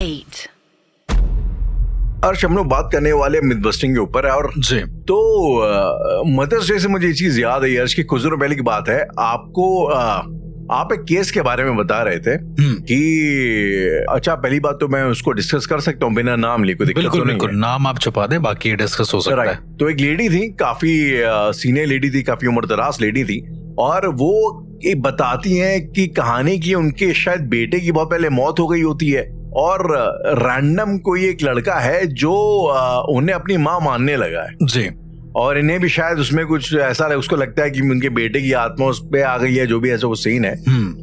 8. अर्श, हम लोग बात करने वाले मिथ बस्टिंग के ऊपर है। और जी तो मदर्स डे से मुझे ये चीज याद आई अर्श की कुछ दिनों पहले की बात है। आप एक केस के बारे में बता रहे थे कि अच्छा, पहली बात तो मैं उसको डिस्कस कर सकता हूँ बिना नाम लिए, कोई दिक्कत बिल्कुल तो नहीं बिल्कुल, नाम आप छुपा दें, बाकी डिस्कस हो सकता है। तो एक लेडी थी, काफी सीनियर लेडी थी, काफी उम्रदराज लेडी थी, और वो बताती हैं कि कहानी की उनके शायद बेटे की बहुत पहले मौत हो गई होती है, और रैंडम कोई एक लड़का है जो उन्हें अपनी माँ मानने लगा है जी, और इन्हें भी शायद उसमें कुछ ऐसा उसको लगता है कि उनके बेटे की आत्मा उस पे आ गई है, जो भी ऐसा वो सीन है,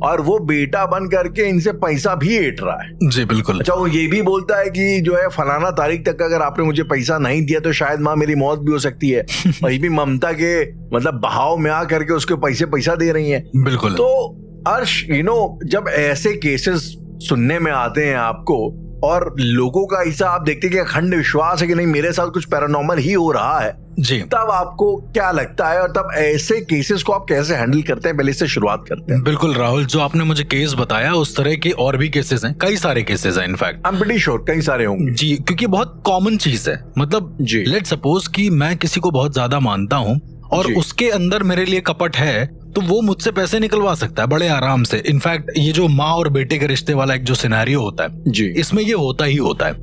और वो बेटा बन करके इनसे पैसा भी ऐंठ रहा है। जी बिल्कुल। अच्छा, वो ये भी बोलता है कि जो है फलाना तारीख तक अगर आपने मुझे पैसा नहीं दिया तो शायद माँ मेरी मौत भी हो सकती है। और ये भी ममता के मतलब बहाव में आ करके उसके पैसा दे रही है। बिल्कुल। तो अर्श, जब ऐसे केसेस सुनने में आते हैं आपको, और लोगों का ऐसा आप देखते हैं कि अखंड विश्वास है कि नहीं मेरे साथ कुछ पैरानॉर्मल ही हो रहा है, जी, तब आपको क्या लगता है और तब ऐसे केसेस को आप कैसे हैंडल करते हैं? पहले से शुरुआत करते हैं। बिल्कुल राहुल, जो आपने मुझे केस बताया उस तरह के और भी केसेस हैं, कई सारे केसेस हैं in fact. I am pretty sure कई सारे होंगे जी, क्योंकि बहुत कॉमन चीज है। मतलब जी, लेट सपोज कि मैं किसी को बहुत ज्यादा मानता हूँ और उसके अंदर मेरे लिए कपट है, तो वो मुझसे पैसे निकलवा सकता है बड़े आराम से। इनफैक्ट ये जो माँ और बेटे के रिश्ते वाला एक जो सिनेरियो होता है जी, इसमें ये होता ही होता है।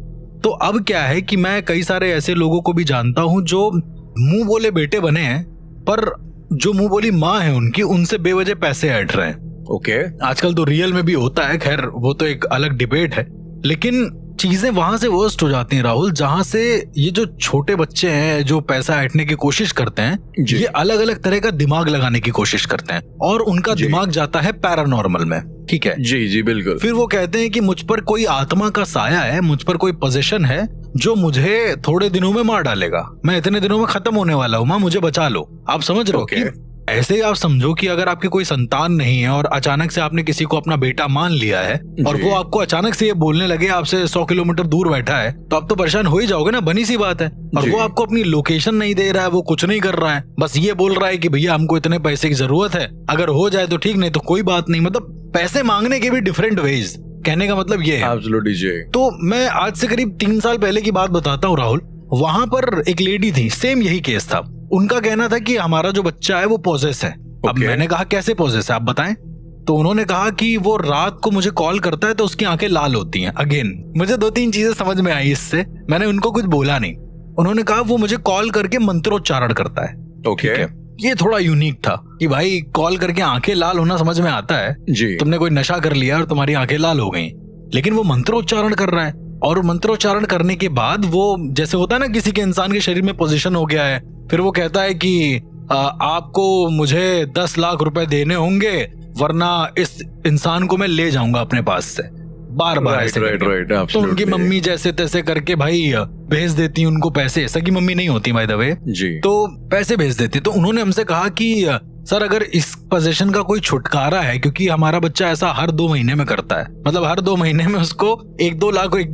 तो अब क्या है कि मैं कई सारे ऐसे लोगों को भी जानता हूँ जो मुंह बोले बेटे बने हैं, पर जो मुंह बोली माँ है उनकी, उनसे बेवजह पैसे ऐंठ रहे हैं। ओके। आजकल तो रियल में भी होता है, खैर वो तो एक अलग डिबेट है, लेकिन चीजें वहां से वर्स्ट हो जाती हैं राहुल, जहां से ये जो छोटे बच्चे हैं जो पैसा ऐंठने की कोशिश करते हैं, ये अलग अलग तरह का दिमाग लगाने की कोशिश करते हैं और उनका दिमाग जाता है पैरानॉर्मल में। ठीक है जी जी बिल्कुल। फिर वो कहते हैं कि मुझ पर कोई आत्मा का साया है, मुझ पर कोई पोजीशन है जो मुझे थोड़े दिनों में मार डालेगा, मैं इतने दिनों में खत्म होने वाला हूँ, माँ मुझे बचा लो। आप समझ रहे हो कि ऐसे ही आप समझो कि अगर आपकी कोई संतान नहीं है और अचानक से आपने किसी को अपना बेटा मान लिया है और वो आपको अचानक से ये बोलने लगे आपसे 100 किलोमीटर दूर बैठा है, तो आप तो परेशान हो ही जाओगे ना, बनी सी बात है। और वो आपको अपनी लोकेशन नहीं दे रहा है, वो कुछ नहीं कर रहा है, बस ये बोल रहा है कि भैया हमको इतने पैसे की जरूरत है, अगर हो जाए तो ठीक, नहीं तो कोई बात नहीं। मतलब पैसे मांगने के भी डिफरेंट वेज, कहने का मतलब ये है। एब्सोल्युटली जी। तो मैं आज से करीब 3 साल पहले की बात बताता हूँ राहुल। वहां पर एक लेडी थी, सेम यही केस था। उनका कहना था कि हमारा जो बच्चा है वो पॉजेस है। अब मैंने कहा कैसे पॉजेस है आप बताएं? तो उन्होंने कहा कि वो रात को मुझे कॉल करता है तो उसकी आंखें लाल होती हैं। अगेन मुझे 2-3 चीजें समझ में आई इससे, मैंने उनको कुछ बोला नहीं। उन्होंने कहा वो मुझे कॉल करके मंत्रोच्चारण करता है। ओके। ये थोड़ा यूनिक था कि भाई कॉल करके आंखें लाल होना समझ में आता है जी, तुमने कोई नशा कर लिया और तुम्हारी आंखें लाल हो गई, लेकिन वो मंत्रोच्चारण कर रहा है। और मंत्रोच्चारण करने के बाद वो जैसे होता है ना, किसी के इंसान के शरीर में पोजीशन हो गया है, फिर वो कहता है कि आपको मुझे 10 लाख रुपए देने होंगे वरना इस इंसान को मैं ले जाऊंगा अपने पास से। बार बार ऐसे करके। तो उनकी मम्मी जैसे तैसे करके भाई भेज देती उनको पैसे, सगी मम्मी नहीं होती बाय द वे जी, तो पैसे भेज देती। तो उन्होंने हमसे कहा कि सर अगर इस पोजीशन का कोई छुटकारा है, क्योंकि हमारा बच्चा ऐसा हर 2 महीने में करता है, मतलब हर 2 महीने में उसको 1-2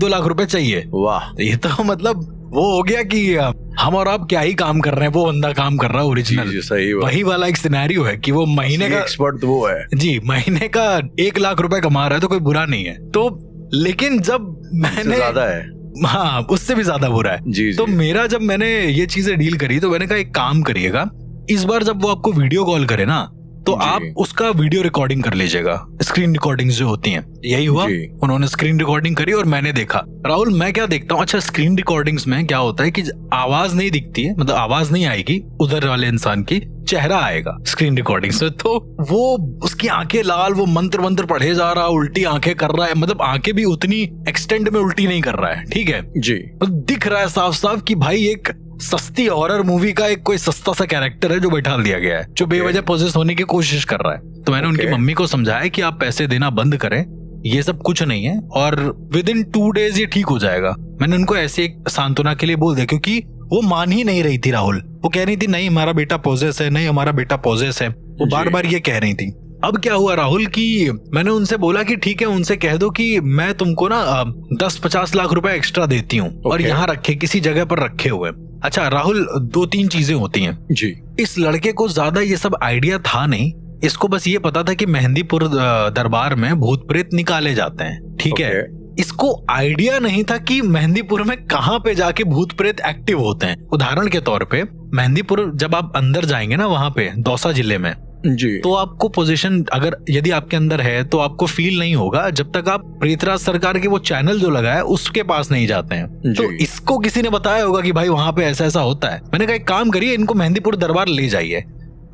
लाख रुपए चाहिए। वाह, ये तो मतलब वो हो गया कि हम और आप क्या ही काम कर रहे हैं, वो बंदा काम कर रहा है ओरिजिनल। सही वही वाला एक सिनेरियो है कि वो महीने का एक्सपर्ट वो है जी, महीने का 1 लाख रुपए कमा रहा है, तो कोई बुरा नहीं है। तो लेकिन जब मैंने ज्यादा है, हाँ उससे भी ज्यादा बुरा है जी, तो मेरा जब मैंने ये चीजें डील करी तो मैंने कहा एक काम करिएगा, इस बार जब वो आपको वीडियो कॉल करे ना तो आप उसका वीडियो रिकॉर्डिंग कर लीजिएगा, स्क्रीन रिकॉर्डिंग्स जो होती हैं। यही हुआ, उन्होंने स्क्रीन रिकॉर्डिंग करी और मैंने देखा। राहुल मैं क्या देखता हूँ, अच्छा स्क्रीन रिकॉर्डिंग्स में क्या होता है कि आवाज नहीं दिखती है, मतलब आवाज नहीं आएगी उधर वाले इंसान की, चेहरा आएगा स्क्रीन रिकॉर्डिंग्स में। तो वो उसकी आंखें लाल, वो मंत्र पढ़े जा रहा है, उल्टी आंखें कर रहा है, मतलब आंखें भी उतनी एक्सटेंड में उल्टी नहीं कर रहा है, ठीक है जी, दिख रहा है साफ साफ कि भाई एक सस्ती हॉरर मूवी का एक कोई सस्ता सा कैरेक्टर है जो बैठा दिया गया है, जो बेवजह पोजेस होने की कोशिश कर रहा है। तो मैंने उनकी मम्मी को समझाया कि आप पैसे देना बंद करें, ये सब कुछ नहीं है और विद इन 2 डेज ये ठीक हो जाएगा। मैंने उनको ऐसे एक सांत्वना के लिए बोल दिया, क्योंकि वो मान ही नहीं रही थी राहुल। वो कह रही थी नहीं हमारा बेटा पोजेस है, नहीं हमारा बेटा पोजेस है, वो बार बार ये कह रही थी। अब क्या हुआ राहुल कि मैंने उनसे बोला कि ठीक है, उनसे कह दो कि मैं तुमको ना 10-50 लाख रुपए एक्स्ट्रा देती हूँ और यहाँ रखे, किसी जगह पर रखे हुए। अच्छा राहुल 2-3 चीजें होती हैं जी। इस लड़के को ज्यादा ये सब आइडिया था नहीं, इसको बस ये पता था कि मेहंदीपुर दरबार में भूत प्रेत निकाले जाते हैं, ठीक है। इसको आइडिया नहीं था कि मेहंदीपुर में कहाँ पे जाके भूत प्रेत एक्टिव होते हैं। उदाहरण के तौर पे मेहंदीपुर जब आप अंदर जाएंगे ना, वहां पे दौसा जिले में जी, तो आपको पोजीशन अगर यदि आपके अंदर है तो आपको फील नहीं होगा जब तक आप प्रेतराज सरकार के वो चैनल जो लगा है उसके पास नहीं जाते हैं। तो इसको किसी ने बताया होगा कि भाई वहां पे ऐसा ऐसा होता है। मैंने कहा एक काम करिए, इनको मेहंदीपुर दरबार ले जाइए,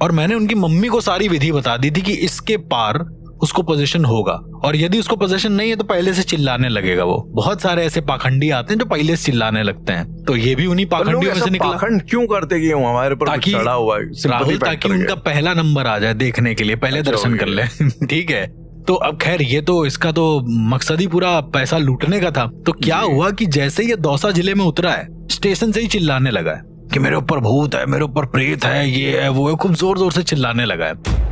और मैंने उनकी मम्मी को सारी विधि बता दी थी कि इसके पार उसको पोजीशन होगा, और यदि उसको पोजीशन नहीं है तो पहले से चिल्लाने लगेगा। वो बहुत सारे ऐसे पाखंडी आते हैं जो पहले से चिल्लाने लगते हैं, तो ये भी उन्हीं पाखंडियों में से निकला। पाखंड क्यों करते कि हमारे ऊपर कुछ चढ़ा हुआ है राहुल, ताकि उनका पहला नंबर आ जाए देखने के लिए, पहले दर्शन कर ले। ठीक है, तो अब खैर ये तो इसका तो मकसद ही पूरा पैसा लूटने का था। तो क्या हुआ कि जैसे ये दौसा जिले में उतरा है, स्टेशन से ही चिल्लाने लगा है कि मेरे ऊपर भूत है, मेरे ऊपर प्रेत है, ये है वो है, खूब जोर जोर से चिल्लाने लगा है।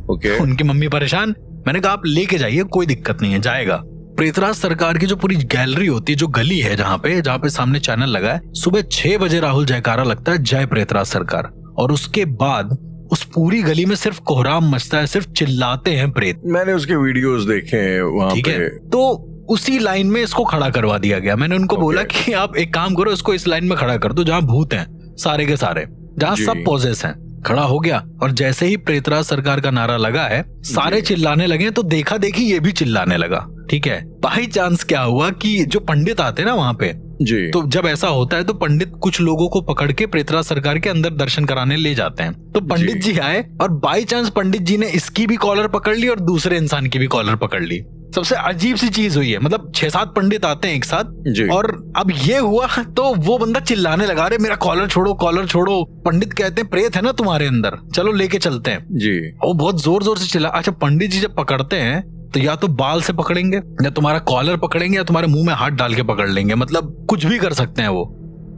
Okay. उनकी मम्मी परेशान। मैंने कहा आप लेके जाइए, कोई दिक्कत नहीं है, जाएगा। प्रेतराज सरकार की जो पूरी गैलरी होती है, जो गली है जहाँ पे सामने चैनल लगा है, सुबह 6 बजे राहुल जयकारा लगता है, जय प्रेतराज सरकार। और उसके बाद उस पूरी गली में सिर्फ कोहराम मचता है, सिर्फ चिल्लाते हैं प्रेत। मैंने उसके वीडियोस देखे हैं वहाँ ठीक पे। है, तो उसी लाइन में इसको खड़ा करवा दिया गया। मैंने उनको बोला कि आप एक काम करो, इसको इस लाइन में खड़ा कर दो जहाँ भूत हैं सारे के सारे, जहाँ सब पॉजेस हैं। खड़ा हो गया, और जैसे ही प्रेतराज सरकार का नारा लगा है, सारे चिल्लाने लगे, तो देखा देखी ये भी चिल्लाने लगा। ठीक है, बाई चांस क्या हुआ कि जो पंडित आते हैं ना वहां पे जी, तो जब ऐसा होता है तो पंडित कुछ लोगों को पकड़ के प्रेतराज सरकार के अंदर दर्शन कराने ले जाते हैं। तो पंडित जी आए, और बाई चांस पंडित जी ने इसकी भी कॉलर पकड़ ली और दूसरे इंसान की भी कॉलर पकड़ ली। सबसे अजीब सी चीज हुई है, मतलब 6-7 पंडित आते हैं एक साथ, और अब ये हुआ तो वो बंदा चिल्लाने लगा, अरे मेरा कॉलर छोड़ो, कॉलर छोड़ो। पंडित कहते हैं प्रेत है ना तुम्हारे अंदर, चलो लेके चलते हैं जी। वो बहुत जोर जोर से चिल्ला। अच्छा, पंडित जी जब पकड़ते हैं तो या तो बाल से पकड़ेंगे, या तुम्हारा कॉलर पकड़ेंगे, या तुम्हारे मुंह में हाथ डाल के पकड़ लेंगे, मतलब कुछ भी कर सकते हैं वो।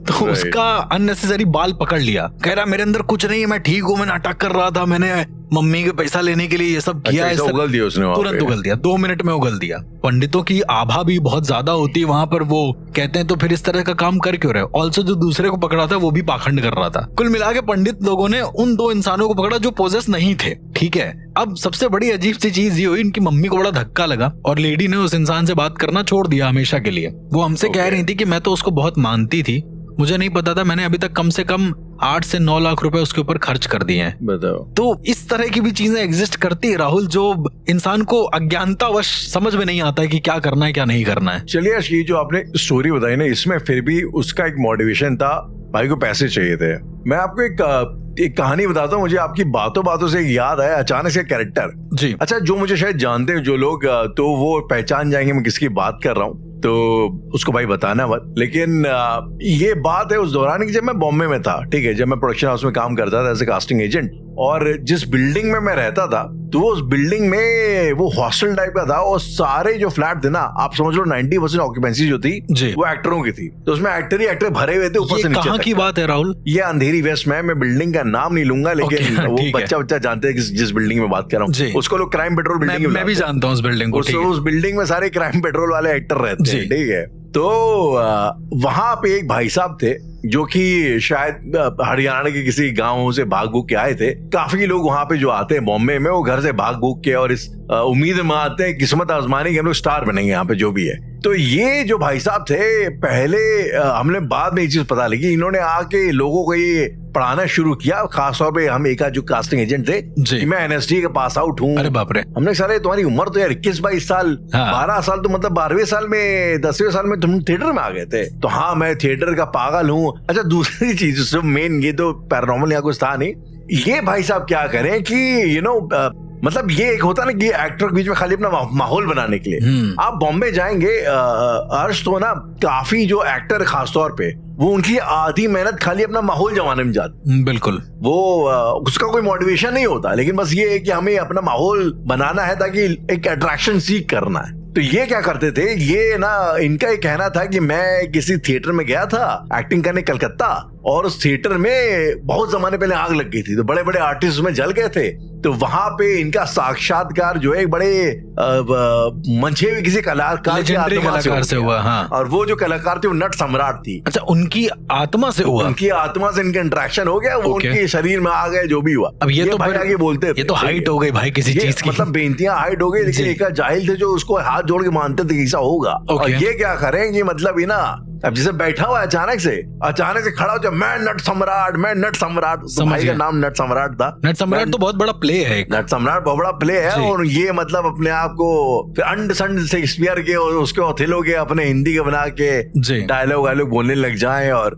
तो उसका अननेसेसरी बाल पकड़ लिया, कह रहा मेरे अंदर कुछ नहीं है, मैं ठीक हूँ, मैं नाटक कर रहा था, मैंने मम्मी के पैसा लेने के लिए ये सब किया। अच्छा, उगल दिया उसने, तुरंत उगल दिया, 2 मिनट में उगल दिया। पंडितों की आभा भी बहुत ज्यादा होती है वहां पर, वो कहते हैं तो फिर इस तरह का काम कर क्यों रहे हो। ऑल्सो जो दूसरे को पकड़ा था वो भी पाखंड कर रहा था। कुल मिला के पंडित लोगों ने उन 2 इंसानों को पकड़ा जो पोजेस नहीं थे। ठीक है, अब सबसे बड़ी अजीब सी चीज ये हुई, इनकी मम्मी को बड़ा धक्का लगा, और लेडी ने उस इंसान से बात करना छोड़ दिया हमेशा के लिए। वो हमसे कह रही थी कि मैं तो उसको बहुत मानती थी, मुझे नहीं पता था, मैंने अभी तक कम से कम 8 से 9 लाख रुपए उसके ऊपर खर्च कर दिए हैं। बताओ। तो इस तरह की भी चीजें एग्जिस्ट करती है राहुल, जो इंसान को अज्ञानतावश समझ में नहीं आता है कि क्या करना है क्या नहीं करना है। चलिए, ये जो आपने स्टोरी बताई ना, इसमें फिर भी उसका एक मोटिवेशन था, भाई को पैसे चाहिए थे। मैं आपको एक कहानी बताता हूँ, मुझे आपकी बातों बातों से याद आया अचानक से कैरेक्टर जी। अच्छा, जो मुझे शायद जानते हैं जो लोग, तो वो पहचान जाएंगे मैं किसकी बात कर रहा हूँ, तो उसको भाई बताना मत। लेकिन ये बात है उस दौरान की जब मैं बॉम्बे में था। ठीक है, जब मैं प्रोडक्शन हाउस में काम करता था एज ए कास्टिंग एजेंट, और जिस बिल्डिंग में मैं रहता था तो उस बिल्डिंग में वो हॉस्टल टाइप का था, और सारे जो फ्लैट थे ना, आप समझ लो 90% ऑक्यूपेंसी जो थी वो एक्टरों की थी। तो उसमें एक्टर ही एक्टर भरे हुए थे ऊपर से नीचे। कहाँ की बात है राहुल? ये अंधेरी वेस्ट में, मैं बिल्डिंग का नाम नहीं लूंगा, लेकिन वो बच्चा जानते हैं जिस बिल्डिंग में बात कर रहा हूँ, उसको लोग क्राइम पेट्रोल बिल्डिंग। मैं भी जानता हूँ उस बिल्डिंग को। उस बिल्डिंग में सारे क्राइम पेट्रोल वाले एक्टर रहते हैं। ठीक है, तो वहां पे एक भाई साहब थे जो कि शायद हरियाणा के किसी गांव से भाग भूग के आए थे। काफी लोग वहां पे जो आते हैं बॉम्बे में, वो घर से भाग भूग के और इस उम्मीद में आते हैं किस्मत आजमाने के हम लोग स्टार बनेंगे यहाँ पे जो भी है। तो ये जो भाई साहब थे, पहले हमने बाद में ये चीज पता लगी, इन्होंने आके लोगों को ये पढ़ाना शुरू किया। खासतौर पे हम एक जो कास्टिंग एजेंट थे कि मैं एनएसडी का पास आउट हूँ। अरे बाप रे। हमने सारे तुम्हारी उम्र तो यार 21-22 साल, 12 साल, तो मतलब 12वें साल में 10वें साल में तुम थिएटर में आ गए थे। तो हाँ, मैं थिएटर का पागल हूँ। अच्छा, दूसरी चीज सब मेन, ये तो पैरानॉर्मल यहाँ कुछ था नहीं। ये भाई साहब क्या करें कि मतलब ये एक होता ना कि एक्टर के बीच में खाली अपना माहौल बनाने के लिए आप बॉम्बे जाएंगे, अर्श तो ना काफी जो एक्टर खासतौर पे वो उनकी आधी मेहनत खाली अपना माहौल जमाने में जाती। बिल्कुल, वो उसका कोई मोटिवेशन नहीं होता, लेकिन बस ये है कि हमें अपना माहौल बनाना है ताकि एक अट्रैक्शन सीख करना है। तो ये क्या करते थे, ये ना इनका ये कहना था कि मैं किसी थिएटर में गया था एक्टिंग करने कलकत्ता, और उस थिएटर में बहुत जमाने पहले आग लग गई थी, तो बड़े बड़े आर्टिस्ट में जल गए थे। तो वहां पे इनका साक्षात्कार जो है एक बड़े मंचे हुए किसी कलाकार से हुआ। हाँ। और वो जो कलाकार थे वो नट सम्राट थी। अच्छा, उनकी आत्मा से हुआ? उनकी आत्मा से इनका इंटरेक्शन हो गया, वो उनके शरीर में आ गए, जो भी हुआ। अब ये तो भाई आगे बोलते थे, ये तो हाइट हो गई भाई किसी चीज की, मतलब बेनतियां हाइट हो गई, लेकिन एक जाहिल थे जो उसको हाथ जोड़ के मानते थे ऐसा होगा। और ये क्या करेंगे, मतलब ही ना, अब जैसे बैठा हुआ है अचानक से खड़ा हो जाए, मैं नट सम्राट, मैं नट सम्राट। तो भाई का नाम नट सम्राट था। नट सम्राट तो बहुत बड़ा प्ले है, नट सम्राट बहुत बड़ा प्ले है। और ये मतलब अपने आप को अंड संड शेक्सपियर के और उसके ओथेलो के अपने हिंदी के बना के डायलॉग बोलने लग जाए, और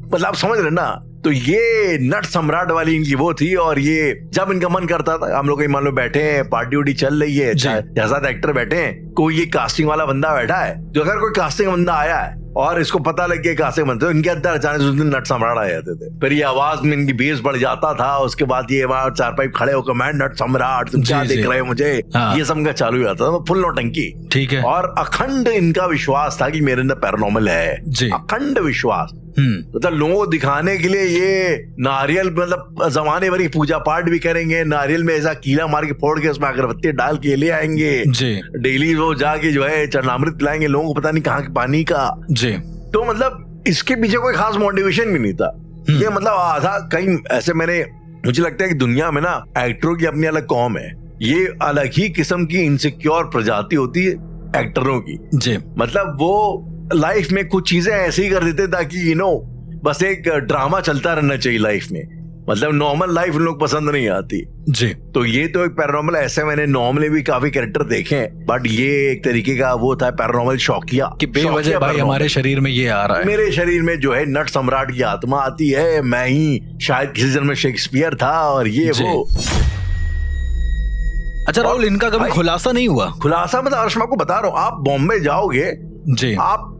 मतलब आप समझ रहे ना। तो ये नट सम्राट वाली इनकी वो थी। और ये जब इनका मन करता था, हम लोग मान लो बैठे हैं, पार्टी उटी चल रही है, 6-7 एक्टर बैठे हैं, कोई ये कास्टिंग वाला बंदा बैठा है, जो अगर कोई कास्टिंग बंदा आया है और इसको पता लग गया कास्टिंग बनते, इनके अंदर अचानक उस दिन नट सम्राट आ जाते थे। फिर ये आवाज में इनकी बेस बढ़ जाता था। उसके बाद ये वहां चारपाई खड़े होकर, मैं नट सम्राट, तुम क्या देख रहे हो मुझे, ये सब का चालू हो जाता था, फुल नौटंकी। ठीक है। और अखंड इनका विश्वास था कि मेरे अंदर पैरानॉर्मल है, अखंड विश्वास। मतलब लोगों को दिखाने के लिए ये नारियल, मतलब जमाने भरी पूजा पाठ भी करेंगे, नारियल में ऐसा कीला मार के फोड़ के उसमें अगरबत्ती डाल के ले आएंगे, डेली वो जाके जो है चरणामृत पिलाएंगे लोगों को, पता नहीं कहाँ के पानी का। तो मतलब इसके पीछे कोई खास मोटिवेशन भी नहीं था। ये मतलब आधा कहीं ऐसे मुझे लगता है कि दुनिया में ना एक्टरों की अपनी अलग कौम है। ये अलग ही किस्म की इनसिक्योर प्रजाति होती है एक्टरों की। मतलब वो लाइफ में कुछ चीजें ऐसे ही कर देते ताकि बस एक ड्रामा चलता रहना चाहिए लाइफ में। मतलब नॉर्मल लाइफ उन लोग पसंद नहीं आती। तो ये तो एक पैरानॉर्मल, ऐसे मैंने नॉर्मली भी काफी कैरेक्टर देखे हैं, बट ये एक तरीके का वो था पैरानॉर्मल शौकिया कि बेवजह भाई हमारे शरीर में ये आ रहा है। मेरे शरीर में जो है नट सम्राट की आत्मा आती है, मैं ही शायद किसी जन्म में शेक्सपियर था, और ये वो। अच्छा राहुल, इनका कभी खुलासा नहीं हुआ? खुलासा मतलब अर्श, मैं आपको बता रहा हूँ, आप बॉम्बे जाओगे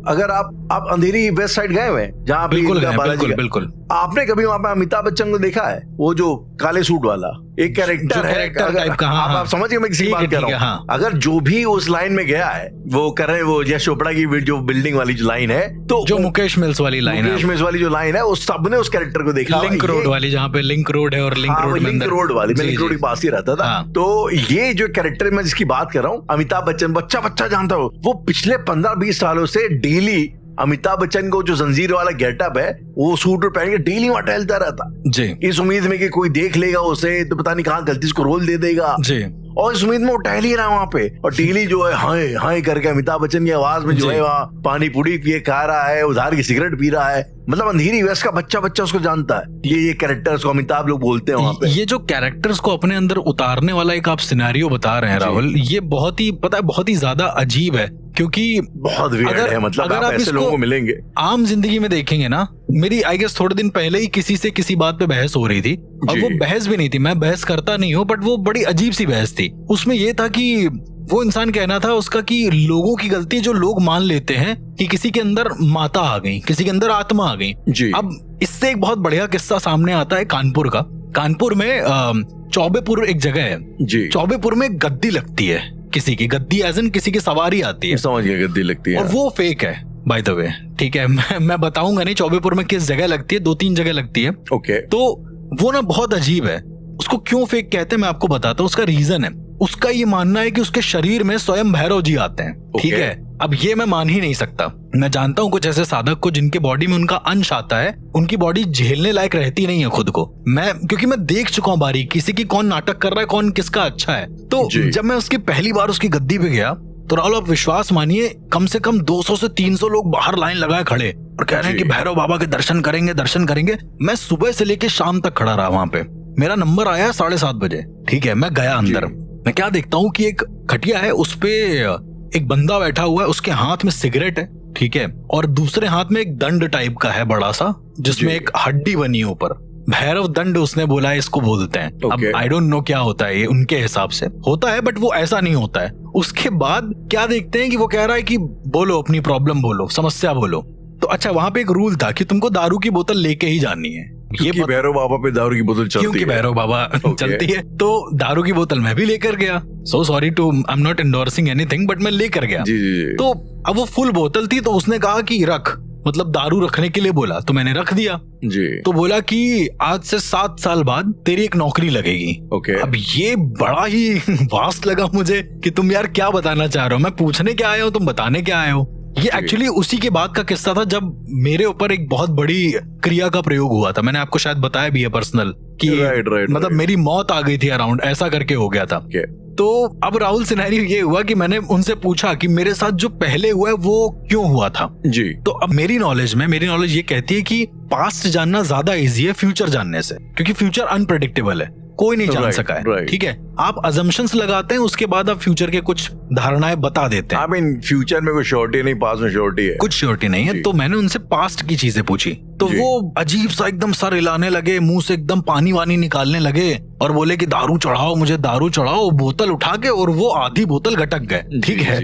अगर आप अंधेरी वेस्ट साइड गए हुए हैं जहाँ बिल्कुल आपने कभी वहाँ पे अमिताभ बच्चन को देखा है? वो जो काले सूट वाला एक कैरेक्टर है, आप समझ गए मैं किसी की बात कर रहा हूँ। अगर जो भी उस लाइन में गया है, वो कर रहे वो यश चोपड़ा की जो बिल्डिंग वाली जो लाइन है, तो जो मुकेश मिल्स वाली लाइन है, मुकेश मिल्स वाली जो लाइन है, वो सबने उस कैरेक्टर को देखा। लिंक रोड वाली, जहाँ पे लिंक रोड है, और लिंक रोड वाली, मैं लिंक रोड के पास ही रहता था। तो ये जो कैरेक्टर मैं जिसकी बात कर रहा हूँ, अमिताभ बच्चन, बच्चा जानता हो, वो पिछले 15-20 सालों से डेली अमिताभ बच्चन को जो जंजीर वाला गेटअप है, वो सूट पहन के डेली वहां टहलता रहता जी, इस उम्मीद में कि कोई देख लेगा उसे तो पता नहीं कहाँ गलती से रोल दे देगा जी, और इस उम्मीद में वो टहल ही रहा वहां पे, और डेली जो है हाय हाय करके अमिताभ बच्चन की आवाज में जो है वहाँ पानी पूरी पिए खा रहा है, उधार की सिगरेट पी रहा है। मतलब अंधेरी वेस्ट का बच्चा उसको जानता है। ये कैरेक्टर्स को अमिताभ लोग बोलते हैं वहाँ पे। ये जो कैरेक्टर्स को अपने अंदर उतारने वाला एक आप सिनेरियो बता रहे हैं राहुल, ये बहुत ही पता है बहुत ही ज्यादा अजीब है, क्योंकि बहुत वियर्ड है। मतलब अगर आप ऐसे लोगों को मिलेंगे आम जिंदगी में देखेंगे ना, मेरी आई गेस थोड़े दिन पहले ही किसी से किसी बात पे बहस हो रही थी, और वो बहस भी नहीं थी, मैं बहस करता नहीं हूँ, बट वो बड़ी अजीब सी बहस थी। उसमें ये था कि वो इंसान कहना था उसका कि लोगों की गलती जो लोग मान लेते हैं कि किसी के अंदर माता आ गई, किसी के अंदर आत्मा आ गई। अब इससे एक बहुत बढ़िया किस्सा सामने आता है कानपुर का। कानपुर में चौबेपुर एक जगह है, चौबेपुर में गद्दी लगती है, किसी की गद्दी एज इन किसी की सवारी आती है, समझ गया, गद्दी लगती है, और वो फेक है बाय द वे। ठीक है, मैं बताऊंगा नहीं चौबेपुर में किस जगह लगती है, 2-3 जगह लगती है। ओके। तो वो ना बहुत अजीब है। उसको क्यों फेक कहते हैं मैं आपको बताता हूँ, उसका रीजन है। उसका ये मानना है कि उसके शरीर में स्वयं भैरव जी आते हैं। ठीक है, अब ये मैं मान ही नहीं सकता। मैं जानता हूँ कुछ ऐसे साधक को जिनके बॉडी में उनका अंश आता है, उनकी बॉडी झेलने लायक रहती नहीं है खुद को। क्योंकि मैं देख चुका हूँ बारीक किसी की कौन नाटक कर रहा है, कौन किसका अच्छा है। तो जब मैं उसकी पहली बार उसकी गद्दी पे गया, तो राहुल आप विश्वास मानिए, कम से कम 200 से 300 लोग बाहर लाइन लगाए खड़े और कह रहे हैं कि भैरव बाबा के दर्शन करेंगे। मैं सुबह से लेके शाम तक खड़ा रहा वहां पे। मेरा नंबर आया 7:30 बजे। ठीक है, मैं गया अंदर, मैं क्या देखता हूँ कि एक खटिया है, उस पे एक बंदा बैठा हुआ है, उसके हाथ में सिगरेट है। ठीक है, और दूसरे हाथ में एक दंड टाइप का है बड़ा सा, जिसमें एक हड्डी बनी है ऊपर। भैरव दंड उसने बोला है, इसको बोलते हैं। अब आई डोंट नो क्या होता है, ये उनके हिसाब से होता है, बट वो ऐसा नहीं होता है। उसके बाद क्या देखते हैं कि वो कह रहा है कि बोलो अपनी प्रॉब्लम, बोलो समस्या बोलो। तो अच्छा, वहां पे एक रूल था कि तुमको दारू की बोतल लेके ही जानी है। ये भैरव बाबा पे दारू की बोतल चलती है, क्योंकि भैरव बाबा चलती है। तो दारू की बोतल मैं भी लेकर गया। So sorry to, I am not endorsing anything, but मैं लेकर गया। जी। तो अब वो फुल बोतल थी, तो उसने कहा कि रख, मतलब दारू रखने के लिए बोला, तो मैंने रख दिया जी। तो बोला कि आज से 7 साल बाद तेरी एक नौकरी लगेगी। ओके। अब ये बड़ा ही वास्ट लगा मुझे कि तुम यार क्या बताना चाह रहे हो, मैं पूछने क्या आया हूँ, तुम बताने क्या आए हो। ये एक्चुअली उसी के बाद का किस्सा था जब मेरे ऊपर एक बहुत बड़ी क्रिया का प्रयोग हुआ था। मैंने आपको शायद बताया भी है पर्सनल कि मतलब मेरी मौत आ गई थी अराउंड, ऐसा करके हो गया था। तो अब राहुल सिनेरियो ये हुआ कि मैंने उनसे पूछा कि मेरे साथ जो पहले हुआ है वो क्यों हुआ था जी। तो अब मेरी नॉलेज ये कहती है कि पास्ट जानना ज्यादा इजी है फ्यूचर जानने से, क्योंकि फ्यूचर अनप्रेडिक्टेबल है, कोई नहीं जान सका है। ठीक है, आप अजम्पशंस लगाते हैं, उसके बाद आप फ्यूचर के कुछ धारणाएं बता देते हैं। फ्यूचर में कोई श्योरिटी नहीं, पास्ट में श्योरिटी है, कुछ श्योरिटी नहीं है। तो मैंने उनसे पास्ट की चीजें पूछी तो वो अजीब सा एकदम सर हिलाने लगे, मुंह से एकदम पानी वानी निकालने लगे और बोले कि दारू चढ़ाओ, मुझे दारू चढ़ाओ, बोतल उठा के, और वो आधी बोतल गटक गए। ठीक है,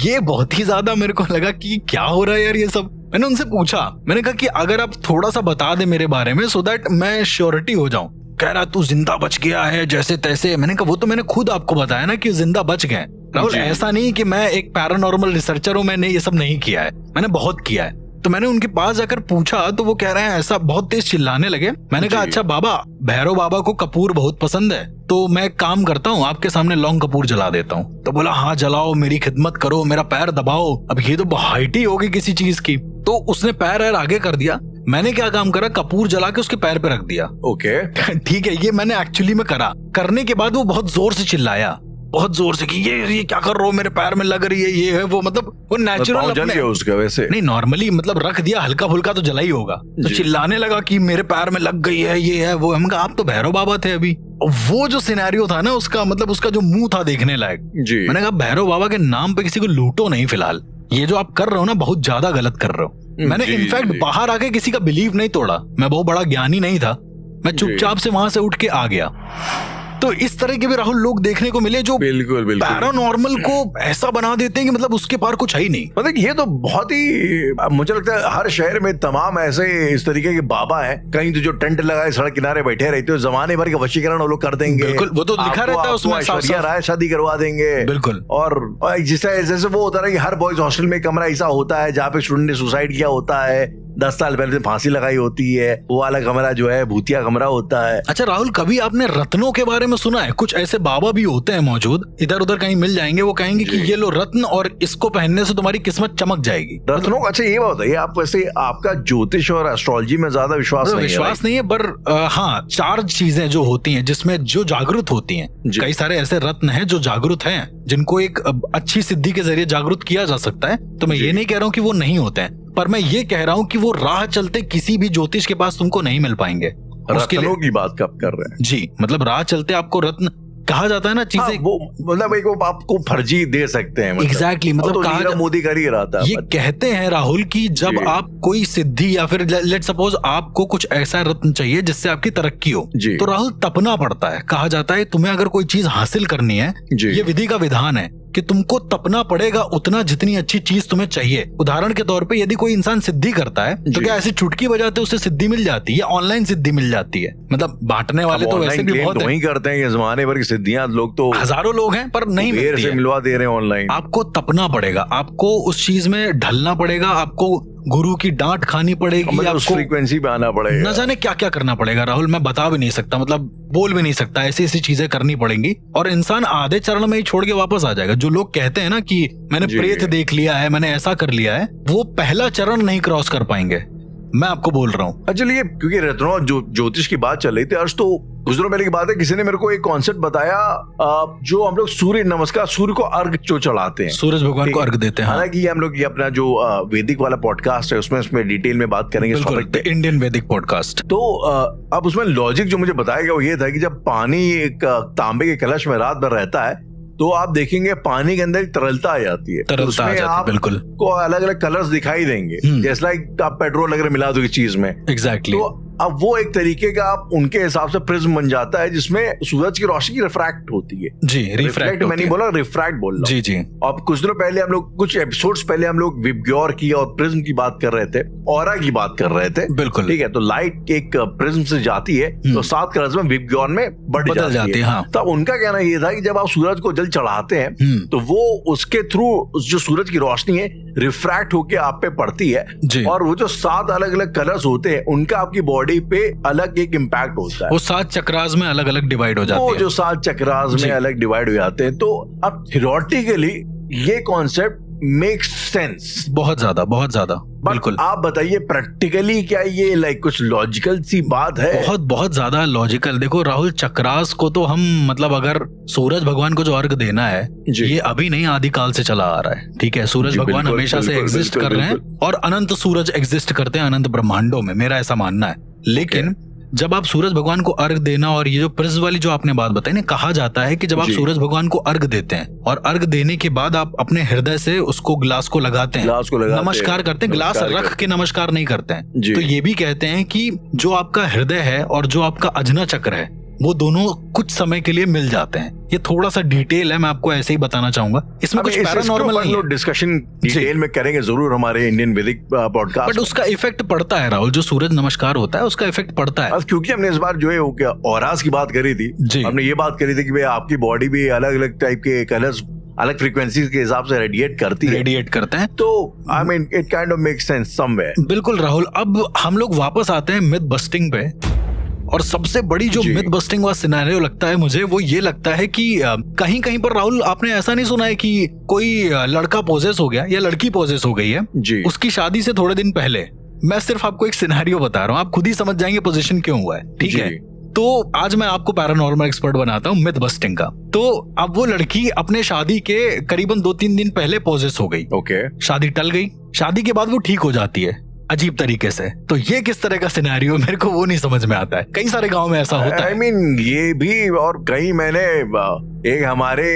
ये बहुत ही ज्यादा मेरे को लगा कि क्या हो रहा है यार ये सब। मैंने उनसे पूछा, मैंने कहा कि अगर आप थोड़ा सा बता दे मेरे बारे में सो दैट मैं श्योरिटी हो जाऊं। कह रहा तू जिंदा बच गया है जैसे तैसे। मैंने कहा वो तो मैंने खुद आपको बताया ना कि जिंदा बच गए राहुल, ऐसा नहीं कि मैं एक पैरानॉर्मल रिसर्चर हूं, मैंने ये सब नहीं किया है, मैंने बहुत किया है। तो मैंने उनके पास जाकर पूछा तो वो कह रहे हैं ऐसा, बहुत तेज चिल्लाने लगे। मैंने कहा अच्छा बाबा, भैरव बाबा को कपूर बहुत पसंद है, तो मैं काम करता हूँ, आपके सामने लौंग कपूर जला देता हूँ। तो बोला हाँ जलाओ, मेरी खिदमत करो, मेरा पैर दबाओ। अब ये तो हाइट ही होगी किसी चीज की। तो उसने पैर आगे कर दिया, मैंने क्या काम करा, कपूर जला के उसके पैर पे रख दिया। ओके ठीक है, ये मैंने एक्चुअली में करा। करने के बाद वो बहुत जोर से चिल्लाया, बहुत जोर से कि ये क्या कर रहे हो, मेरे पैर में लग रही है, ये है वो, मतलब वो नेचुरल जल गया उसका वैसे नहीं, नॉर्मली मतलब रख दिया, हल्का फुल्का तो जला ही होगा। तो चिल्लाने लगा कि मेरे पैर में लग गई है, ये है वो। हम कहा आप तो भैरव बाबा थे अभी। वो जो सिनेरियो था ना उसका, मतलब उसका जो मुंह था देखने लायक। मैंने कहा भैरव बाबा के नाम पे किसी को लूटो नहीं फिलहाल, ये जो आप कर रहे हो ना बहुत ज्यादा गलत कर रहे हो। मैंने इनफैक्ट बाहर आके किसी का बिलीव नहीं तोड़ा, मैं बहुत बड़ा ज्ञानी नहीं था, मैं चुपचाप से वहां से उठ के आ गया। तो इस तरह के भी राहुल लोग देखने को मिले जो बिल्कुल पैरानॉर्मल को ऐसा बना देते हैं कि मतलब उसके पार कुछ है ही नहीं। मतलब ये तो बहुत ही, मुझे लगता है हर शहर में तमाम ऐसे इस तरीके के बाबा हैं, कहीं तो जो टेंट लगाए सड़क किनारे बैठे रहते हो, जमाने भर के वशीकरण वो लोग कर देंगे। बिल्कुल, वो तो लिखा रहता है उसमें, ऐश्वर्या राय शादी करवा देंगे। बिल्कुल। और जैसे वो होता है कि हर बॉयज हॉस्टल में कमरा ऐसा होता है जहाँ पे स्टूडेंट ने सुसाइड किया होता है, 10 साल पहले फांसी लगाई होती है, वो वाला कमरा जो है भूतिया कमरा होता है। अच्छा राहुल, कभी आपने रत्नों के बारे में सुना है? कुछ ऐसे बाबा भी होते हैं मौजूद, इधर उधर कहीं मिल जाएंगे, वो कहेंगे कि ये लो रत्न और इसको पहनने से तुम्हारी किस्मत चमक जाएगी। रत्नों? अच्छा ये बात है, आप वैसे आपका ज्योतिष और एस्ट्रोलॉजी में ज्यादा विश्वास नहीं है, पर हाँ 4 चीजें जो होती हैं जिसमें जो जागृत होती हैं, कई सारे ऐसे रत्न हैं जो जागृत हैं, जिनको एक अच्छी सिद्धि के जरिए जागृत किया जा सकता है। तो मैं ये नहीं कह रहा हूँ कि वो नहीं होते हैं, पर मैं ये कह रहा हूँ कि वो राह चलते किसी भी ज्योतिष के पास तुमको नहीं मिल पाएंगे। रत्नों की बात कब कर रहे हैं? जी, मतलब राह चलते आपको रत्न कहा जाता है ना चीजें। हाँ, वो मतलब एक वो आपको फर्जी दे सकते हैं। एग्जैक्टली, मतलब तो कहा मोदी कर ही रहा था। ये कहते हैं राहुल कि जब आप कोई सिद्धि या फिर लेट सपोज आपको कुछ ऐसा रत्न चाहिए जिससे आपकी तरक्की हो, तो राहुल तपना पड़ता है। कहा जाता है तुम्हें अगर कोई चीज हासिल करनी है, ये विधि का विधान है कि तुमको तपना पड़ेगा उतना जितनी अच्छी चीज तुम्हें चाहिए। उदाहरण के तौर पे यदि कोई इंसान सिद्धि करता है तो क्या ऐसी चुटकी बजाते उसे सिद्धि मिल जाती है? ऑनलाइन सिद्धि मिल जाती है, मतलब बांटने वाले तो वैसे भी बहुत वही करते हैं। जमाने भर की सिद्धियां लोग तो हजारों लोग हैं पर नहीं मिलती है। मिलवा दे रहे हैं ऑनलाइन। आपको तपना पड़ेगा, आपको उस चीज में ढलना पड़ेगा, आपको गुरु की डांट खानी पड़ेगी, आपको फ्रीक्वेंसी पे आना पड़ेगा, न जाने क्या क्या करना पड़ेगा राहुल, मैं बता भी नहीं सकता, मतलब बोल भी नहीं सकता। ऐसी ऐसी चीजें करनी पड़ेंगी और इंसान आधे चरण में ही छोड़ के वापस आ जाएगा। जो लोग कहते हैं ना कि मैंने प्रेत देख लिया है, मैंने ऐसा कर लिया है, वो पहला चरण नहीं क्रॉस कर पाएंगे, मैं आपको बोल रहा हूँ। चलिए, क्योंकि रत्नों ज्योतिष की बात चल रही थी, आज तो कुछ दिनों पहले की बात है, किसी ने मेरे को एक कॉन्सेप्ट बताया, जो हम लोग सूर्य नमस्कार, सूर्य को अर्घ जो चढ़ाते हैं, सूरज भगवान को अर्घ देते हैं। हालांकि हम लोग ये अपना जो वैदिक वाला पॉडकास्ट है उसमें डिटेल में बात करेंगे इस टॉपिक पे, इंडियन वैदिक पॉडकास्ट। तो अब उसमें लॉजिक जो मुझे बताया गया वो ये था कि जब पानी एक तांबे के कलश में रात भर रहता है तो आप देखेंगे पानी के अंदर एक तरलता आ जाती है, तरलता आ जाती है, बिल्कुल को अलग अलग कलर्स दिखाई देंगे, जैसे लाइक आप पेट्रोल वगैरह मिला दोगे चीज में। एग्जैक्टली। तो अब वो एक तरीके का आप उनके हिसाब से प्रिज्म बन जाता है जिसमें सूरज की रोशनी रिफ्रैक्ट होती है। जी, रिफ्रैक्ट मैं नहीं बोला, रिफ्रैक्ट बोल रहा हूं। जी जी। अब कुछ दिनों पहले हम लोग, कुछ एपिसोड्स पहले हम लोग विबग्योर की और प्रिज्म की बात कर रहे थे, ऑरा की बात कर रहे थे। बिल्कुल ठीक है। तो लाइट एक प्रिज्म से जाती है तो 7 कलर्स में विबग्योर में बदल जाती है। हाँ। तब उनका कहना ये था कि जब आप सूरज को जल चढ़ाते हैं तो वो उसके थ्रू जो सूरज की रोशनी है रिफ्रैक्ट होके आप पे पड़ती है, और वो जो 7 अलग अलग कलर्स होते हैं उनका आपकी बॉडी पे अलग एक इम्पैक्ट होता है। वो 7 चक्रास में अलग अलग डिवाइड हो जाते हैं। वो जो 7 चक्रास में अलग डिवाइड हो जाते हैं। तो अब थियोरेटिकली ये कॉन्सेप्ट मेक्स सेंस बहुत ज्यादा बिल्कुल। आप बताइए प्रैक्टिकली क्या ये लाइक कुछ लॉजिकल सी बात है? बहुत ज्यादा लॉजिकल। देखो राहुल, चक्रास को तो हम मतलब अगर सूरज भगवान को जो अर्घ देना है ये अभी नहीं, आदिकाल से चला आ रहा है। ठीक है, सूरज भगवान हमेशा से एग्जिस्ट कर रहे हैं और अनंत सूरज एग्जिस्ट करते हैं अनंत ब्रह्मांडों में, मेरा ऐसा मानना है। लेकिन जब आप सूरज भगवान को अर्घ देना, और ये जो प्रिज्म वाली जो आपने बात बताई ना, कहा जाता है कि जब आप सूरज भगवान को अर्घ देते हैं और अर्घ देने के बाद आप अपने हृदय से उसको ग्लास को लगाते हैं, नमस्कार करते हैं, ग्लास रख के नमस्कार नहीं करते हैं। तो ये भी कहते हैं कि जो आपका हृदय है और जो आपका अजना चक्र है वो दोनों कुछ समय के लिए मिल जाते हैं। ये थोड़ा सा डिटेल है, मैं आपको ऐसे ही बताना चाहूंगा। इसमें कुछ पैरानॉर्मल नहीं है, डिस्कशन डिटेल में करेंगे जरूर हमारे इंडियन वैदिक पॉडकास्ट। बट उसका इफेक्ट पड़ता है राहुल, जो सूरज नमस्कार होता है उसका इफेक्ट पड़ता है। क्योंकि हमने इस बार जो है वो क्या ऑरास की बात करी थी, हमने ये बात करी थी कि भाई आपकी बॉडी भी अलग अलग टाइप के कलर्स अलग फ्रीक्वेंसी के हिसाब से रेडिएट करते हैं। तो I mean it kind of makes sense somewhere. बिल्कुल राहुल। अब हम लोग वापस आते हैं मिथ बस्टिंग पे, और सबसे बड़ी जो मिथ बस्टिंग वाला सिनेरियो लगता है मुझे, वो ये लगता है कि कहीं कहीं पर राहुल आपने ऐसा नहीं सुना है कि कोई लड़का पोजेस हो गया या लड़की पोजेस हो गई है उसकी शादी से थोड़े दिन पहले। मैं सिर्फ आपको एक सिनेरियो बता रहा हूँ, आप खुद ही समझ जाएंगे पोजीशन क्यों हुआ है। ठीक है, तो आज मैं आपको पैरानॉर्मल एक्सपर्ट बनाता हूँ मिथ बस्टिंग का। तो अब वो लड़की अपने शादी के करीबन 2-3 दिन पहले पोजेस हो गई। शादी टल गई, शादी के बाद वो ठीक हो जाती है अजीब तरीके से। तो ये किस तरह का सिनेरियो, मेरे को वो नहीं समझ में आता है। कई सारे गांव में ऐसा होता है। I mean, ये भी, और कहीं मैंने एक हमारे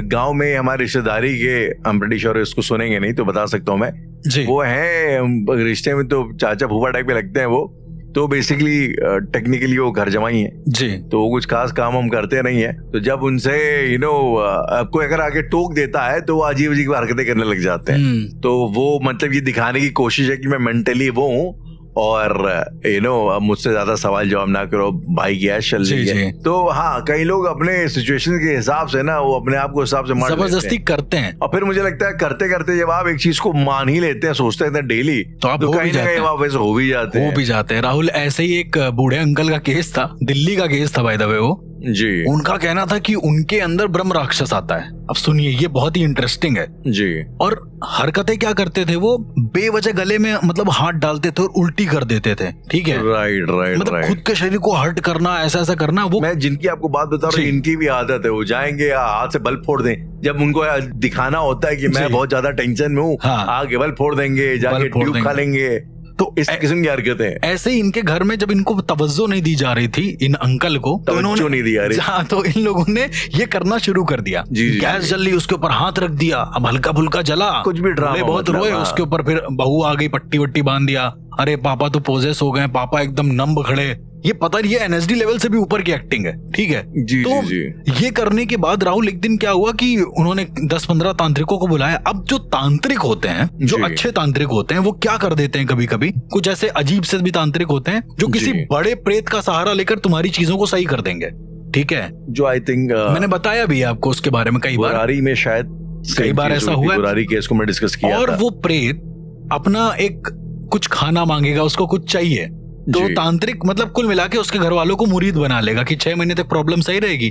गांव में हमारे रिश्तेदारी के, I'm pretty sure इसको सुनेंगे नहीं तो बता सकता हूँ मैं जी। वो है रिश्ते में तो चाचा फूफा टाइप के लगते हैं वो, तो बेसिकली टेक्निकली वो घर जमाई है जी। तो वो कुछ खास काम हम करते नहीं है। तो जब उनसे आपको अगर आगे टोक देता है तो वो अजीब अजीब हरकतें करने लग जाते हैं। तो वो मतलब ये दिखाने की कोशिश है कि मैं मेंटली वो हूँ और अब मुझसे ज्यादा सवाल जवाब ना करो, भाई की ऐश चल रही है। तो हाँ, कई लोग अपने सिचुएशन के हिसाब से ना वो अपने आप को हिसाब से जबरदस्ती करते हैं, और फिर मुझे लगता है करते करते जब आप एक चीज को मान ही लेते हैं, सोचते हैं डेली, तो आप कहीं ना कहीं आप वैसे हो भी जाते हैं। राहुल, ऐसे ही एक बूढ़े अंकल का केस था, दिल्ली का केस था बाय द वे वो जी। उनका कहना था कि उनके अंदर ब्रह्म राक्षस आता है। अब सुनिए, ये बहुत ही इंटरेस्टिंग है जी। और हरकतें क्या करते थे वो, बेवजह गले में मतलब हाथ डालते थे और उल्टी कर देते थे। ठीक है, राइट मतलब खुद के शरीर को हर्ट करना, ऐसा करना। वो मैं जिनकी आपको बात बता रहा हूँ इनकी भी आदत है, वो जाएंगे हाथ से बल्ब फोड़ दें जब उनको दिखाना होता है कि मैं बहुत ज्यादा टेंशन में हूँ। आगे बल्ब फोड़ देंगे, जाके ट्यूब खा लेंगे। तो इस किस्म की हरकतें ऐसे ही इनके घर में जब इनको तवज्जो नहीं दी जा रही थी, इन अंकल को तो इन्होंने नहीं दिया हाँ, तो इन लोगों ने ये करना शुरू कर दिया। गैस जल रही, उसके ऊपर हाथ रख दिया, अब हल्का फुल्का जला, कुछ भी ड्रामा, बहुत रोए। उसके ऊपर फिर बहू आ गई, पट्टी वट्टी बांध दिया, अरे पापा तो पोजेस हो गए, पापा एकदम नंब खड़े। ये पता नहीं, ये एनएसडी लेवल से भी ऊपर की एक्टिंग है। ठीक है तो ये करने के बाद राहुल, एक दिन क्या हुआ कि उन्होंने 10-15 तांत्रिकों को बुलाया। अब जो तांत्रिक होते हैं, जो अच्छे तांत्रिक होते हैं, वो क्या कर देते हैं, कभी कभी कुछ ऐसे अजीब से भी तांत्रिक होते हैं जो किसी बड़े प्रेत का सहारा लेकर तुम्हारी चीजों को सही कर देंगे। ठीक है, जो आई थिंक मैंने बताया भी आपको उसके बारे में कई बार, में शायद कई बार ऐसा हुआ है, केस को मैं डिस्कस किया और वो प्रेत अपना एक कुछ खाना मांगेगा, उसको कुछ चाहिए, तो तांत्रिक मतलब कुल मिला के उसके घर वालों को मुरीद बना लेगा कि 6 महीने तक प्रॉब्लम सही रहेगी।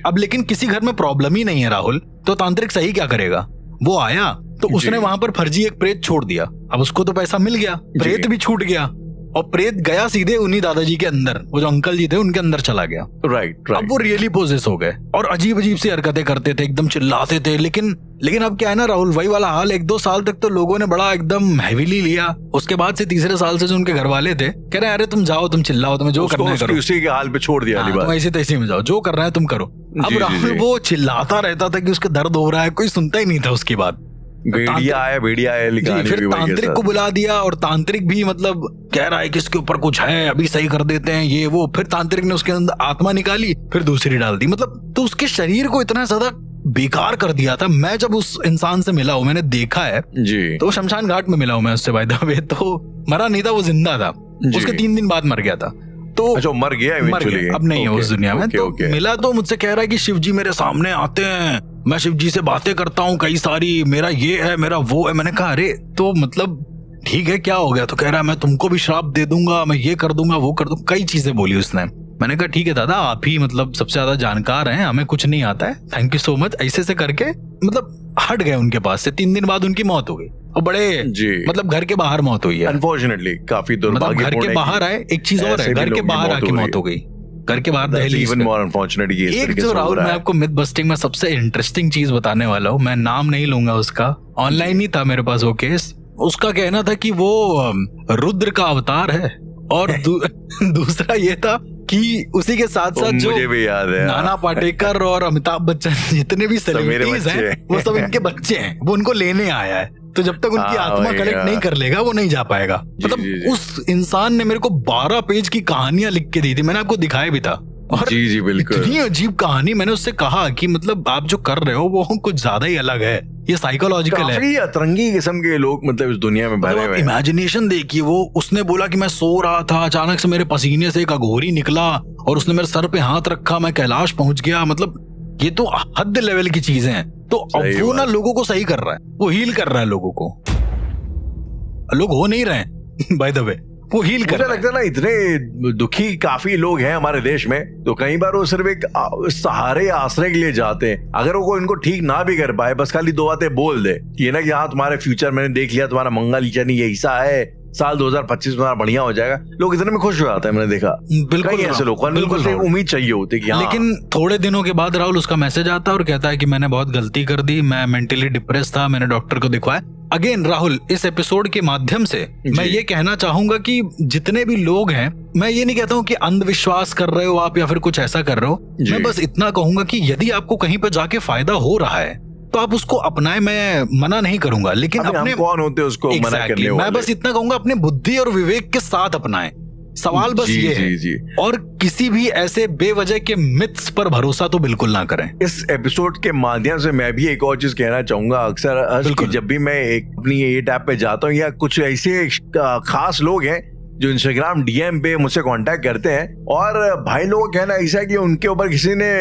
अब लेकिन किसी घर में प्रॉब्लम ही नहीं है राहुल, तो तांत्रिक सही क्या करेगा? वो आया तो उसने वहां पर फर्जी एक प्रेत छोड़ दिया। अब उसको तो पैसा मिल गया, प्रेत भी छूट गया, और प्रेत गया सीधे उन्हीं दादाजी के अंदर, वो जो अंकल जी थे उनके अंदर चला गया। राइट। अब वो रियली पोजेस हो गए और अजीब अजीब सी हरकतें करते थे, एकदम चिल्लाते थे। लेकिन अब क्या है ना राहुल, वही वाला हाल, 1-2 साल तक तो लोगों ने बड़ा एकदम हैवीली लिया। उसके बाद से तीसरे साल से जो उनके घर वाले थे कह रहे अरे तुम जाओ, तुम चिल्लाओ, तुम्हें जो करना है करो, उसी के हाल पे छोड़ दिया, तुम ऐसे तैसे में जाओ, जो कर रहा है तुम करो। अब राहुल वो चिल्लाता रहता था कि उसका दर्द हो रहा है, कोई सुनता ही नहीं था उसकी बात। भेड़िया है जी, फिर तांत्रिक को बुला दिया और तांत्रिक भी मतलब कह रहा है कि इसके ऊपर कुछ है, अभी सही कर देते हैं ये वो। फिर तांत्रिक ने उसके अंदर आत्मा निकाली, फिर दूसरी डाल दी, मतलब तो उसके शरीर को इतना ज्यादा बेकार कर दिया था। मैं जब उस इंसान से मिला हूँ, मैंने देखा है जी, तो शमशान घाट में मिला हूँ मैं उससे, बाय द वे। तो मरा नहीं था, वो जिंदा था, उसके 3 दिन बाद मर गया था। तो अच्छा, मर गया, अब नहीं है उस दुनिया में। तो मिला तो मुझसे कह रहा है कि शिव जी मेरे सामने आते हैं, मैं शिव जी से बातें करता हूँ कई सारी, मेरा ये है मेरा वो है। मैंने कहा अरे तो मतलब ठीक है, क्या हो गया? तो कह रहा है मैं तुमको भी श्राप दे दूंगा, मैं ये कर दूंगा वो कर दूंगा, कई चीजें बोली उसने। मैंने कहा ठीक है दादा, आप ही मतलब सबसे ज्यादा जानकार हैं, हमें कुछ नहीं आता है, थैंक यू सो मच। ऐसे से करके मतलब हट गए उनके पास से। 3 दिन बाद उनकी मौत हो गई, और बड़े मतलब घर के बाहर मौत हुई है अनफॉर्चुनेटली, काफी दुर्भाग्यपूर्ण। मतलब घर के बाहर आए, एक चीज और है, घर के बाहर आके मौत हो गई, घर के बाहर दहलीज पे। एक जो राहुल, मैं आपको मिथ बस्टिंग में सबसे इंटरेस्टिंग चीज बताने वाला हूँ, मैं नाम नहीं लूंगा उसका, ऑनलाइन ही था मेरे पास वो केस। उसका कहना था कि वो रुद्र का अवतार है, और दूसरा ये था कि उसी के साथ साथ जो नाना पाटेकर और अमिताभ बच्चन जितने भी सेलिब्रिटीज हैं वो सब इनके बच्चे हैं, वो उनको लेने आया है। तो जब तक उनकी आत्मा कलेक्ट नहीं कर लेगा वो नहीं जा पाएगा। मतलब उस इंसान ने मेरे को 12 पेज की कहानियां लिख के दी थी, मैंने आपको दिखाया भी था। और जी बिल्कुल, इतनी अजीब कहानी। मैंने उससे कहा कि मतलब आप जो कर रहे हो वो कुछ ज्यादा ही अलग है, ये साइकोलॉजिकल है। काफी अतरंगी किस्म के लोग मतलब इस दुनिया में भरे हुए हैं। इमेजिनेशन देखिए, वो उसने बोला कि मैं सो रहा था, अचानक से मेरे पसीने से एक अघोरी निकला और उसने मेरे सर पे हाथ रखा, मैं कैलाश पहुंच गया। मतलब ये तो हद लेवल की चीजें हैं। तो अब वो ना लोगों को सही कर रहा है, वो हील कर रहा है लोगों को। लोग हो नहीं रहे हैं बाय द वे, वो हील कर। मुझे लगता है ना, इतने दुखी काफी लोग हैं हमारे देश में, तो कई बार वो सिर्फ एक सहारे आश्रय के लिए जाते हैं। अगर वो इनको ठीक ना भी कर पाए, बस खाली 2 बातें बोल दे, ये ना कि हाँ तुम्हारे फ्यूचर मैंने देख लिया, तुम्हारा मंगल नहीं ये ऐसा है, साल 2025 तुम्हारा बढ़िया हो जाएगा, लोग इतने में खुश हो जाते हैं। मैंने देखा बिल्कुल ऐसे लोग, बिल्कुल उम्मीद चाहिए होती कि लेकिन थोड़े दिनों के बाद राहुल उसका मैसेज आता है और कहता है कि मैंने बहुत गलती कर दी, मैं मेंटली डिप्रेस था, मैंने डॉक्टर को दिखवाया। अगेन राहुल, इस एपिसोड के माध्यम से मैं ये कहना चाहूंगा कि जितने भी लोग हैं, मैं ये नहीं कहता हूँ कि अंधविश्वास कर रहे हो आप या फिर कुछ ऐसा कर रहे हो, मैं बस इतना कहूंगा कि यदि आपको कहीं पर जाके फायदा हो रहा है तो आप उसको अपनाएं, मैं मना नहीं करूंगा। लेकिन अपने कौन होते हैं उसको मना करने वाले? मैं बस इतना कहूंगा अपने बुद्धि और विवेक के साथ अपनाएं। सवाल बस ये है, और किसी भी ऐसे बेवजह के मिथ्स पर भरोसा तो बिल्कुल ना करें। इस एपिसोड के माध्यम से मैं भी एक और चीज कहना चाहूंगा। अक्सर जब भी मैं अपनी ये ऐप पे जाता हूँ या कुछ ऐसे खास लोग हैं जो इंस्टाग्राम डीएम पे मुझसे कांटेक्ट करते हैं, और भाई लोगों का कहना ऐसा है कि उनके ऊपर किसी ने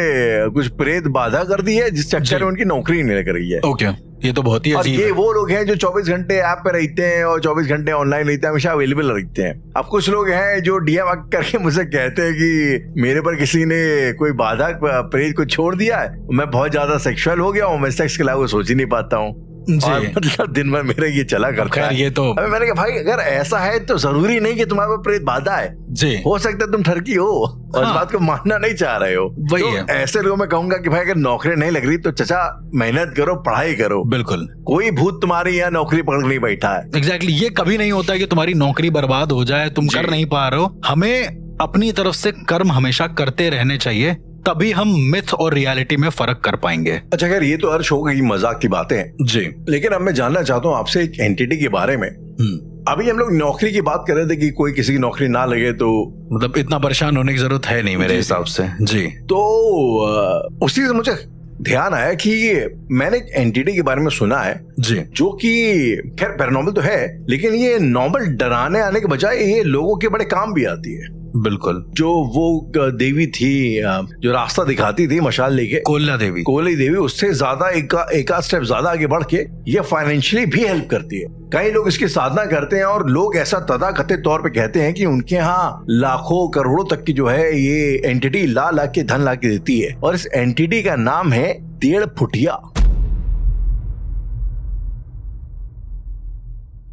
कुछ प्रेत बाधा कर दी है, जिस चक्कर में उनकी नौकरी नहीं लग रही है। ओके, ये तो बहुत ही अजीब है। ये वो लोग हैं जो 24 घंटे ऐप पे रहते हैं और 24 घंटे ऑनलाइन रहते हैं, हमेशा अवेलेबल रहते हैं। अब कुछ लोग हैं जो डीएम करके मुझसे कहते हैं कि मेरे पर किसी ने कोई बाधा प्रेत को छोड़ दिया है, मैं बहुत ज्यादा सेक्सुअल हो गया हूँ, मैं सेक्स के अलावा सोच ही नहीं पाता हूँ, और मतलब दिन भर मेरा ये चला करता है। ये तो मैंने कहा भाई अगर ऐसा है तो जरूरी नहीं कि तुम्हारे पर प्रेत बाधा है जी, हो सकता है तुम ठरकी हो और इस बात को मानना नहीं चाह रहे हो। वही है। ऐसे लोगों में कहूंगा कि भाई अगर नौकरी नहीं लग रही तो चचा मेहनत करो, पढ़ाई करो। बिल्कुल, कोई भूत तुम्हारी यहाँ नौकरी पकड़ नहीं बैठा है। एग्जैक्टली, ये कभी नहीं होता है कि तुम्हारी नौकरी बर्बाद हो जाए, तुम कर नहीं पा रहे हो। हमें अपनी तरफ से कर्म हमेशा करते रहने चाहिए, तभी हम मिथ और रियलिटी में फर्क कर पाएंगे। अच्छा खैर, ये तो हर शो की मजाक की बातें हैं जी, लेकिन अब मैं जानना चाहता हूँ आपसे एक एंटिटी के बारे में। अभी हम लोग नौकरी की बात कर रहे थे कि कोई किसी की नौकरी ना लगे तो मतलब इतना परेशान होने की जरूरत है नहीं मेरे हिसाब से जी। तो उसी से मुझे ध्यान आया कि मैंने एक एंटिटी के बारे में सुना है जी, जो कि खैर पैरानॉर्मल तो है, लेकिन ये नॉर्मल डराने आने के बजाय ये लोगों के बड़े काम भी आती है। बिल्कुल, जो वो देवी थी जो रास्ता दिखाती थी मशाल लेके, कोयला देवी, उससे ज्यादा एक स्टेप ज्यादा आगे बढ़ के ये फाइनेंशियली भी हेल्प करती है। कई लोग इसकी साधना करते हैं और लोग ऐसा तथाकथित तौर पे कहते हैं कि उनके यहाँ लाखों करोड़ों तक की जो है ये एंटिटी ला के धन ला के देती है, और इस एंटिटी का नाम है 1.5 फुटिया।